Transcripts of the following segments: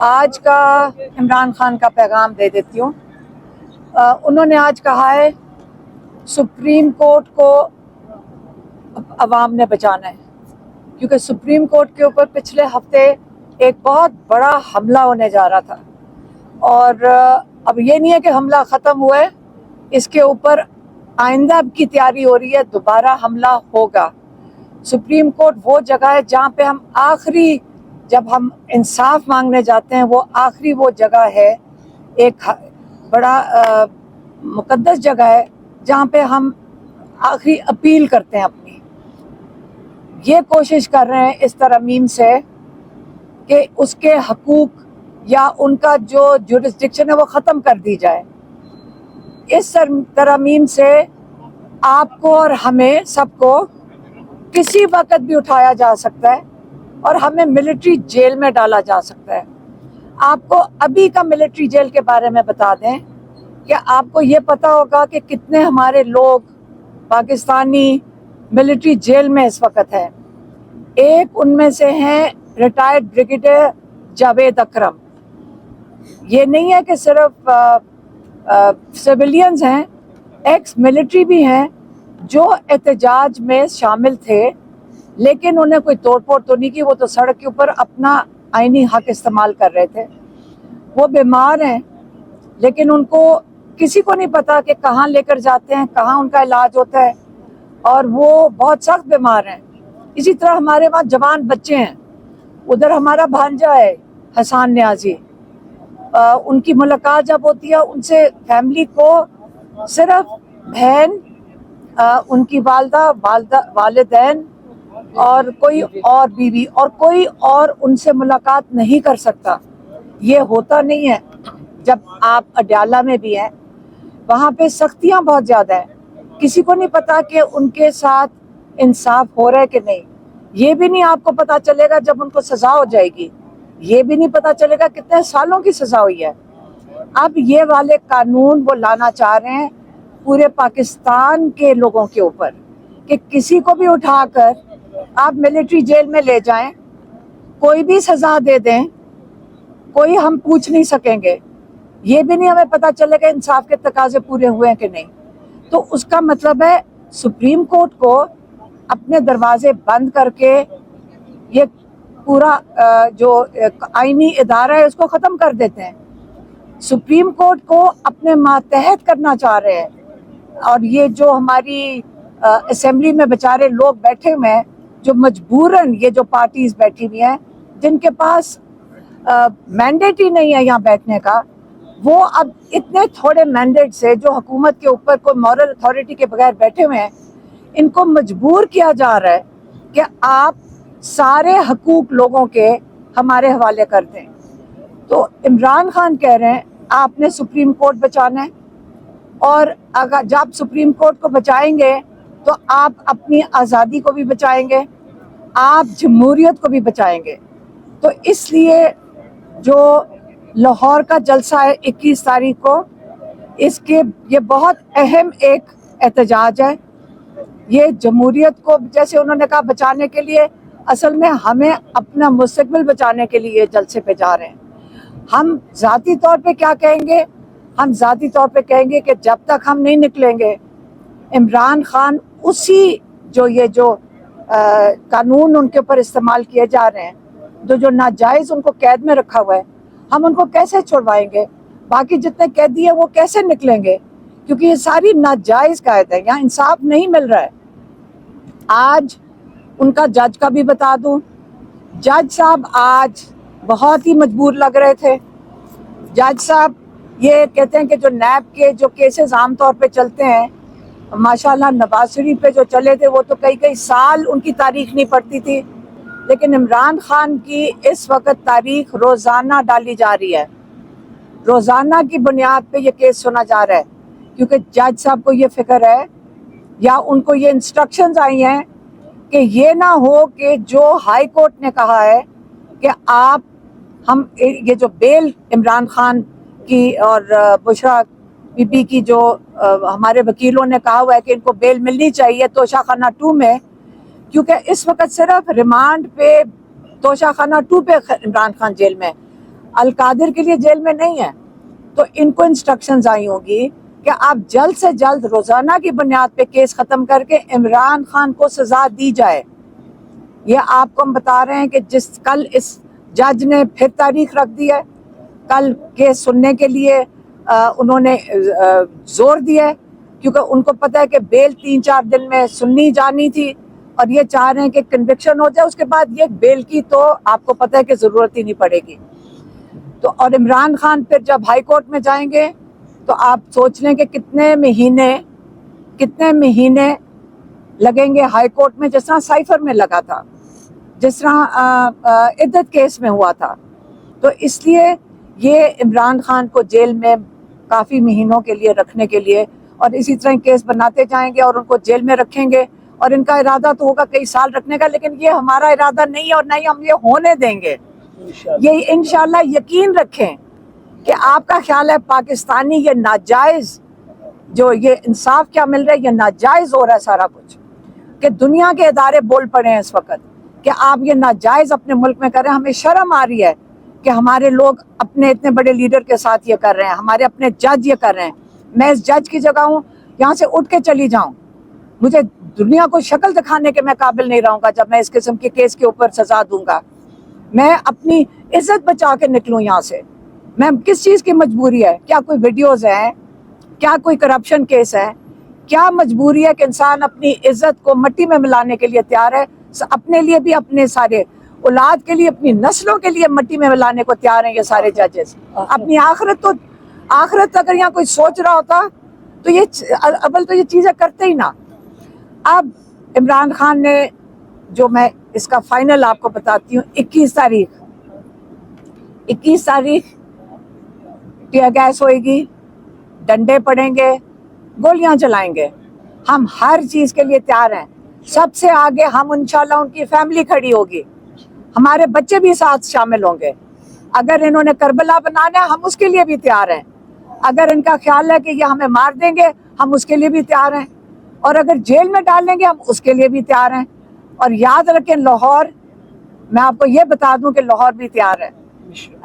آج کا عمران خان کا پیغام دے دیتی ہوں۔ انہوں نے آج کہا ہے سپریم کورٹ کو عوام نے بچانا ہے، کیونکہ سپریم کورٹ کے اوپر پچھلے ہفتے ایک بہت بڑا حملہ ہونے جا رہا تھا، اور اب یہ نہیں ہے کہ حملہ ختم ہوا ہے، اس کے اوپر آئندہ کی تیاری ہو رہی ہے، دوبارہ حملہ ہوگا۔ سپریم کورٹ وہ جگہ ہے جہاں پہ ہم آخری، جب ہم انصاف مانگنے جاتے ہیں، وہ آخری وہ جگہ ہے، ایک بڑا مقدس جگہ ہے جہاں پہ ہم آخری اپیل کرتے ہیں اپنی۔ یہ کوشش کر رہے ہیں اس ترمیم سے کہ اس کے حقوق یا ان کا جو جورسڈکشن ہے وہ ختم کر دی جائے۔ اس ترمیم سے آپ کو اور ہمیں سب کو کسی وقت بھی اٹھایا جا سکتا ہے اور ہمیں ملٹری جیل میں ڈالا جا سکتا ہے۔ آپ کو ابھی کا ملٹری جیل کے بارے میں بتا دیں کہ آپ کو یہ پتا ہوگا کہ کتنے ہمارے لوگ پاکستانی ملٹری جیل میں اس وقت ہیں۔ ایک ان میں سے ہیں ریٹائرڈ بریگیڈیئر جاوید اکرم۔ یہ نہیں ہے کہ صرف سویلینز ہیں، ایکس ملٹری بھی ہیں جو احتجاج میں شامل تھے، لیکن انہیں کوئی توڑ پھوڑ تو نہیں کی، وہ تو سڑک کے اوپر اپنا آئینی حق استعمال کر رہے تھے۔ وہ بیمار ہیں، لیکن ان کو کسی کو نہیں پتا کہ کہاں لے کر جاتے ہیں، کہاں ان کا علاج ہوتا ہے، اور وہ بہت سخت بیمار ہیں۔ اسی طرح ہمارے وہاں جوان بچے ہیں، ادھر ہمارا بھانجا ہے حسان نیازی، ان کی ملاقات جب ہوتی ہے ان سے فیملی کو صرف بہن، ان کی والدین اور کوئی اور بیوی اور کوئی اور ان سے ملاقات نہیں کر سکتا۔ یہ ہوتا نہیں ہے۔ جب آپ اڈیالہ میں بھی ہیں، وہاں پہ سختیاں بہت زیادہ ہیں، کسی کو نہیں پتا کہ ان کے ساتھ انصاف ہو رہا ہے کہ نہیں۔ یہ بھی نہیں آپ کو پتا چلے گا جب ان کو سزا ہو جائے گی، یہ بھی نہیں پتا چلے گا کتنے سالوں کی سزا ہوئی ہے۔ اب یہ والے قانون وہ لانا چاہ رہے ہیں پورے پاکستان کے لوگوں کے اوپر کہ کسی کو بھی اٹھا کر آپ ملٹری جیل میں لے جائیں، کوئی بھی سزا دے دیں، کوئی ہم پوچھ نہیں سکیں گے، یہ بھی نہیں ہمیں پتا چلے گا انصاف کے تقاضے پورے ہوئے ہیں کہ نہیں۔ تو اس کا مطلب ہے سپریم کورٹ کو اپنے دروازے بند کر کے یہ پورا جو آئینی ادارہ ہے اس کو ختم کر دیتے ہیں۔ سپریم کورٹ کو اپنے ماتحت کرنا چاہ رہے ہیں، اور یہ جو ہماری اسمبلی میں بیچارے لوگ بیٹھے ہوئے ہیں، جو مجبوراً یہ جو پارٹیز بیٹھی ہوئی ہیں جن کے پاس مینڈیٹ ہی نہیں ہے یہاں بیٹھنے کا، وہ اب اتنے تھوڑے مینڈیٹ سے جو حکومت کے اوپر کوئی مورل اتھارٹی کے بغیر بیٹھے ہوئے ہیں، ان کو مجبور کیا جا رہا ہے کہ آپ سارے حقوق لوگوں کے ہمارے حوالے کر دیں۔ تو عمران خان کہہ رہے ہیں آپ نے سپریم کورٹ بچانا ہے، اور اگر جب سپریم کورٹ کو بچائیں گے تو آپ اپنی آزادی کو بھی بچائیں گے، آپ جمہوریت کو بھی بچائیں گے۔ تو اس لیے جو لاہور کا جلسہ ہے 21 تاریخ کو، یہ بہت اہم ایک احتجاج ہے۔ یہ جمہوریت کو، جیسے انہوں نے کہا، بچانے کے لیے، اصل میں ہمیں اپنا مستقبل بچانے کے لیے جلسے پہ جا رہے ہیں۔ ہم ذاتی طور پہ کیا کہیں گے؟ ہم ذاتی طور پہ کہیں گے کہ جب تک ہم نہیں نکلیں گے، عمران خان اسی جو قانون ان کے اوپر استعمال کیے جا رہے ہیں، جو ناجائز ان کو قید میں رکھا ہوا ہے، ہم ان کو کیسے چھڑوائیں گے؟ باقی جتنے قیدی ہیں وہ کیسے نکلیں گے؟ کیونکہ یہ ساری ناجائز قید ہے، یہاں انصاف نہیں مل رہا ہے۔ آج ان کا جج کا بھی بتا دوں، جج صاحب آج بہت ہی مجبور لگ رہے تھے۔ جج صاحب یہ کہتے ہیں کہ جو نیب کے جو کیسز عام طور پہ چلتے ہیں، ماشاءاللہ نواز شریف پہ جو چلے تھے وہ تو کئی سال ان کی تاریخ نہیں پڑتی تھی، لیکن عمران خان کی اس وقت تاریخ روزانہ ڈالی جا رہی ہے، روزانہ کی بنیاد پہ یہ کیس سنا جا رہا ہے، کیونکہ جج صاحب کو یہ فکر ہے یا ان کو یہ انسٹرکشنز آئی ہیں کہ یہ نہ ہو کہ جو ہائی کورٹ نے کہا ہے کہ یہ جو بیل عمران خان کی اور بشرا بی بی کی جو ہمارے وکیلوں نے کہا ہوا ہے کہ ان کو بیل ملنی چاہیے توشہ خانہ 2 میں، کیونکہ اس وقت صرف ریمانڈ پہ توشہ خانہ 2 پہ عمران خان جیل میں، القادر کے لیے جیل میں نہیں ہے. تو ان کو انسٹرکشنز آئی ہوں گی کہ آپ جلد سے جلد روزانہ کی بنیاد پہ کیس ختم کر کے عمران خان کو سزا دی جائے. یہ آپ کو ہم بتا رہے ہیں کہ کل اس جج نے پھر تاریخ رکھ دی ہے. کل کیس سننے کے لیے انہوں نے زور دیا ہے کیونکہ ان کو پتہ ہے کہ بیل 3-4 دن میں سننی جانی تھی اور یہ چاہ رہے ہیں کہ کنوکشن ہو جائے, اس کے بعد یہ بیل کی تو آپ کو پتہ ہے کہ ضرورت ہی نہیں پڑے گی. تو اور عمران خان پھر جب ہائی کورٹ میں جائیں گے تو آپ سوچ لیں کہ کتنے مہینے لگیں گے ہائی کورٹ میں, جس طرح سائفر میں لگا تھا, جس طرح عدت کیس میں ہوا تھا. تو اس لیے یہ عمران خان کو جیل میں کافی مہینوں کے لیے رکھنے کے لیے اور اسی طرح کیس بناتے جائیں گے اور ان کو جیل میں رکھیں گے, اور ان کا ارادہ تو ہوگا کئی سال رکھنے کا, لیکن یہ ہمارا ارادہ نہیں ہے اور نہ ہی ہم یہ ہونے دیں گے. یہ انشاءاللہ یقین رکھیں کہ آپ کا خیال ہے پاکستانی یہ ناجائز جو یہ انصاف کیا مل رہا ہے, یہ ناجائز ہو رہا ہے سارا کچھ, کہ دنیا کے ادارے بول پڑے ہیں اس وقت کہ آپ یہ ناجائز اپنے ملک میں کر رہے ہیں. ہمیں شرم آ رہی ہے کہ ہمارے لوگ اپنے اتنے بڑے لیڈر کے ساتھ یہ کر رہے ہیں, ہمارے اپنے جج یہ کر رہے ہیں. میں اس جج کی جگہ ہوں, یہاں سے اٹھ کے چلی جاؤں, مجھے دنیا کو شکل دکھانے کے میں قابل نہیں رہوں گا جب میں اس قسم کے کیس کے اوپر سزا دوں گا. میں اپنی عزت بچا کے نکلوں یہاں سے. میں کس چیز کی مجبوری ہے؟ کیا کوئی ویڈیوز ہیں؟ کیا کوئی کرپشن کیس ہے؟ کیا مجبوری ہے کہ انسان اپنی عزت کو مٹی میں ملانے کے لیے تیار ہے؟ اپنے لیے بھی, اپنے سارے اولاد کے لیے, اپنی نسلوں کے لیے مٹی میں ملانے کو تیار ہیں یہ سارے ججز. اپنی آخرت اگر یہاں کوئی سوچ رہا ہوتا تو یہ اول تو یہ چیزیں کرتے ہی نہ. اب عمران خان نے, جو میں اس کا فائنل آپ کو بتاتی ہوں, 21 تاریخ ٹیئر گیس ہوئے گی, ڈنڈے پڑیں گے, گولیاں چلائیں گے. ہم ہر چیز کے لیے تیار ہیں. سب سے آگے ہم انشاءاللہ ان کی فیملی کھڑی ہوگی, ہمارے بچے بھی ساتھ شامل ہوں گے. اگر انہوں نے کربلا بنانا ہے ہم اس کے لیے بھی تیار ہیں. اگر ان کا خیال ہے کہ یہ ہمیں مار دیں گے ہم اس کے لیے بھی تیار ہیں, اور اگر جیل میں ڈال لیں گے ہم اس کے لیے بھی تیار ہیں. اور یاد رکھیں لاہور, میں آپ کو یہ بتا دوں کہ لاہور بھی تیار ہے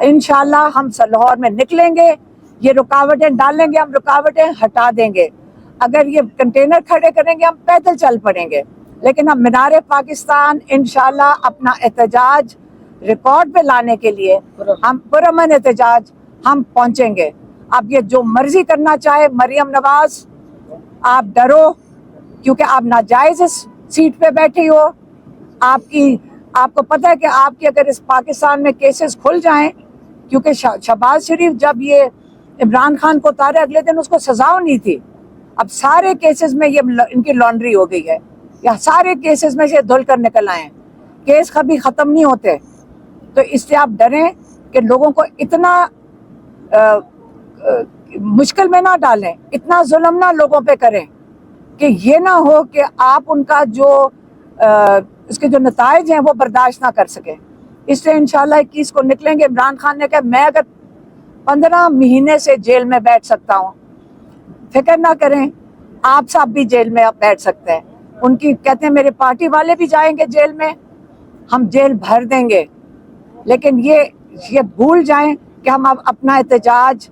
انشاءاللہ. ہم لاہور میں نکلیں گے, یہ رکاوٹیں ڈالیں گے, ہم رکاوٹیں ہٹا دیں گے. اگر یہ کنٹینر کھڑے کریں گے ہم پیدل چل پڑیں گے, لیکن ہم مینار پاکستان انشاءاللہ اپنا احتجاج ریکارڈ پہ لانے کے لیے, ہم پرامن احتجاج ہم پہنچیں گے. اب یہ جو مرضی کرنا چاہے, مریم نواز آپ ڈرو کیونکہ آپ ناجائز سیٹ پہ بیٹھی ہو. آپ کو پتہ ہے کہ آپ کی اگر اس پاکستان میں کیسز کھل جائیں, کیونکہ شہباز شریف جب یہ عمران خان کو اتارے اگلے دن اس کو سزا ہونی تھی. اب سارے کیسز میں یہ ان کی لانڈری ہو گئی ہے, یا سارے کیسز میں سے دھل کر نکل آئے ہیں. کیس کبھی ختم نہیں ہوتے. تو اس سے آپ ڈریں کہ لوگوں کو اتنا مشکل میں نہ ڈالیں, اتنا ظلم نہ لوگوں پہ کریں کہ یہ نہ ہو کہ آپ ان کا جو اس کے جو نتائج ہیں وہ برداشت نہ کر سکیں. اس لیے انشاءاللہ 21 کو نکلیں گے. عمران خان نے کہا میں اگر 15 مہینے سے جیل میں بیٹھ سکتا ہوں, فکر نہ کریں آپ صاحب بھی جیل میں بیٹھ سکتے ہیں. ان کی کہتے ہیں میرے پارٹی والے بھی جائیں گے جیل میں, ہم جیل بھر دیں گے. لیکن یہ بھول جائیں کہ ہم اب اپنا احتجاج,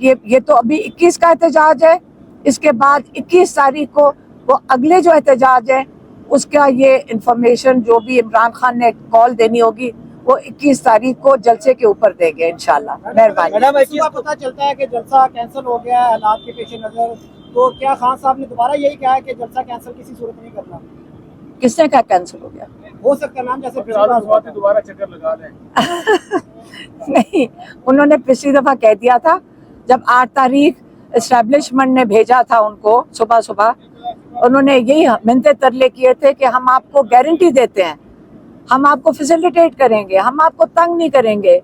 یہ تو ابھی 21 کا احتجاج ہے, اس کے بعد 21 تاریخ کو وہ اگلے جو احتجاج ہے اس کا یہ انفارمیشن جو بھی عمران خان نے کال دینی ہوگی وہ 21 تاریخ کو جلسے کے اوپر دیں گے انشاءاللہ. مہربانی. میڈم اس کا پتہ چلتا ہے کہ جلسہ کینسل ہو گیا ہے حالات کے پیش نظر, تو کیا خان صاحب نے دوبارہ یہی کہا ہے کہ جلسہ کینسل کسی صورت نہیں کرنا؟ کس نے کہا کینسل ہو گیا؟ ہو سکتا ہے میم, جیسے دوبارہ چکر لگا دیں. نہیں, انہوں نے پچھلی دفعہ کہہ دیا تھا جب 8 تاریخ اسٹیبلشمنٹ نے بھیجا تھا ان کو صبح, انہوں نے یہی منتیں ترلے کیے تھے کہ ہم آپ کو گارنٹی دیتے ہیں, ہم آپ کو فیسیلیٹیٹ کریں گے, ہم آپ کو تنگ نہیں کریں گے,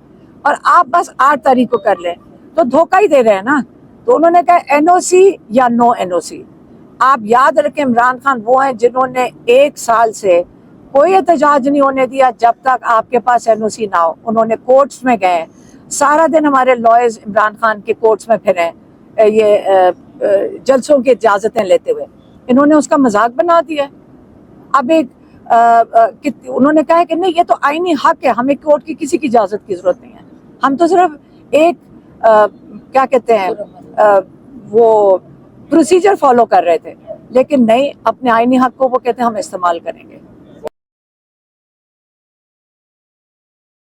اور آپ بس 8 تاریخ کو کر لیں. تو دھوکہ ہی دے رہے ہیں نا. تو انہوں نے کہا NOC یا نو NOC. آپ یاد رکھیں عمران خان وہ ہیں جنہوں نے 1 سال سے کوئی احتجاج نہیں ہونے دیا جب تک آپ کے پاس NOC نہ ہو. انہوں نے کورٹس میں گئے, سارا دن ہمارے لائرز عمران خان کے کورٹس میں پھرے, یہ جلسوں کی اجازتیں لیتے ہوئے. انہوں نے اس کا مذاق بنا دیا. اب انہوں نے کہا کہ نہیں یہ تو آئینی حق ہے, ہمیں کورٹ کی کسی کی اجازت کی ضرورت نہیں ہے. ہم تو صرف ایک کیا کہتے ہیں وہ پروسیجر فالو کر رہے تھے، لیکن نہیں، اپنے آئینی حق کو وہ کہتے ہیں ہم استعمال کریں گے.